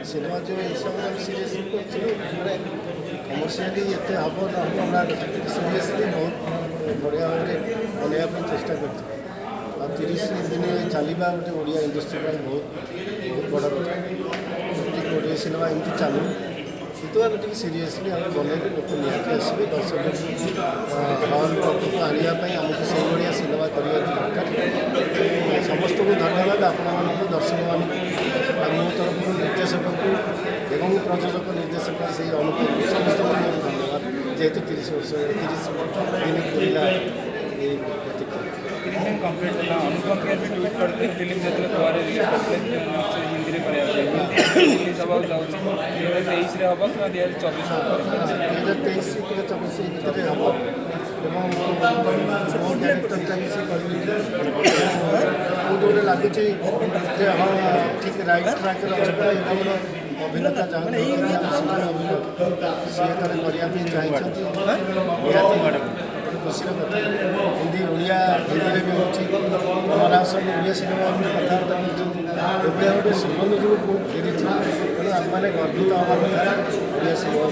cinema जो हिसाब से सीरीज कमर्शियली एत हम ना सीरीयसली बहुत बढ़िया भाव में बनवाई चेष्टा कर 30 दिन चलवा गोटे ओडिया इंडस्ट्री बहुत बहुत बड़ा कथा प्रत्येक ओडिया सिनेमा एमती चलू कितु आम टे सीरीयसली आम बनइले लोक निहती आसवे दर्शक हॉल पाखक आने आमको से भाया सिनेमा करने दरकार समस्त को धन्यवाद आपण दर्शक मान मो तरफ निर्देशक को एवं प्रयोजक निर्देशक से अनुकूल समस्त को धन्यवाद जेहेतु 30 वर्ष 30 दिन पूरा कंप्लीट अनुपम खेर भी ट्वीट करते फिल्म जो द्वारा रिलीज करते हिंदी में रिलीज हवा जाऊँगी 2023 हम कि 2024 2023 कि 2024 भितर हम मो क्यारेक्टरटा भी सी गोटे लगुच हाँ ठीक रईट ट्राक अच्छे अभिनेता चाहते सी करने चाहिए खुशी कथा हिंदी ओडिया हिंदी भी हो महाराष्ट्र ओडिया सिनेमा कथबार्ता कर गोटे सुवर्ण जो फेरी तेणु आम मैंने गर्वित हवा कथा ओडिया सिनेमा